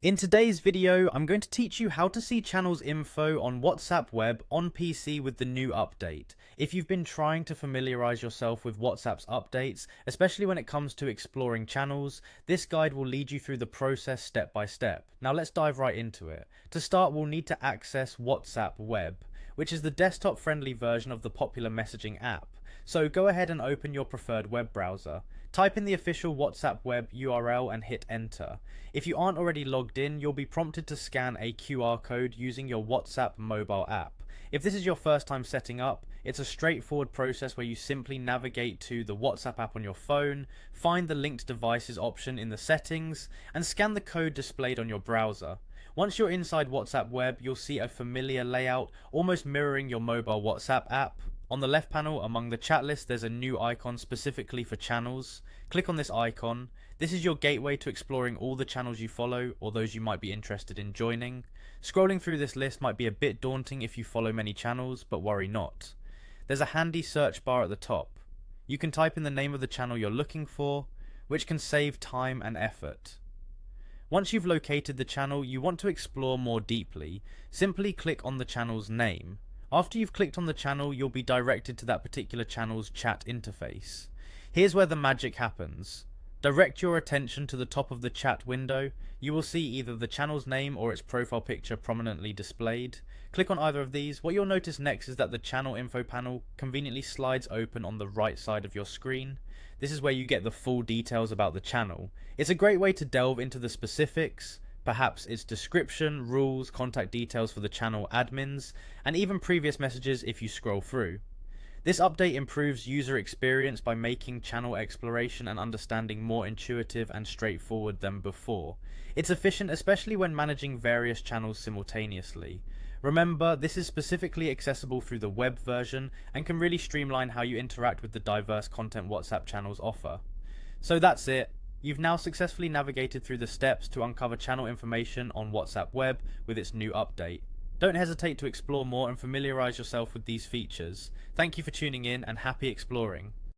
In today's video, I'm going to teach you how to see channels info on WhatsApp Web on PC with the new update. If you've been trying to familiarize yourself with WhatsApp's updates, especially when it comes to exploring channels, this guide will lead you through the process step by step. Now let's dive right into it. To start, we'll need to access WhatsApp Web, which is the desktop-friendly version of the popular messaging app. So go ahead and open your preferred web browser. Type in the official WhatsApp Web URL and hit enter. If you aren't already logged in, you'll be prompted to scan a QR code using your WhatsApp mobile app. If this is your first time setting up, it's a straightforward process where you simply navigate to the WhatsApp app on your phone, find the linked devices option in the settings, and scan the code displayed on your browser. Once you're inside WhatsApp Web, you'll see a familiar layout, almost mirroring your mobile WhatsApp app. On the left panel, among the chat list, there's a new icon specifically for channels. Click on this icon. This is your gateway to exploring all the channels you follow, or those you might be interested in joining. Scrolling through this list might be a bit daunting if you follow many channels, but worry not. There's a handy search bar at the top. You can type in the name of the channel you're looking for, which can save time and effort. Once you've located the channel you want to explore more deeply, simply click on the channel's name. After you've clicked on the channel, you'll be directed to that particular channel's chat interface. Here's where the magic happens. Direct your attention to the top of the chat window. You will see either the channel's name or its profile picture prominently displayed. Click on either of these. What you'll notice next is that the channel info panel conveniently slides open on the right side of your screen. This is where you get the full details about the channel. It's a great way to delve into the specifics, perhaps its description, rules, contact details for the channel admins, and even previous messages if you scroll through. This update improves user experience by making channel exploration and understanding more intuitive and straightforward than before. It's efficient especially when managing various channels simultaneously. Remember, this is specifically accessible through the web version and can really streamline how you interact with the diverse content WhatsApp channels offer. So that's it. You've now successfully navigated through the steps to uncover channel information on WhatsApp Web with its new update. Don't hesitate to explore more and familiarize yourself with these features. Thank you for tuning in and happy exploring.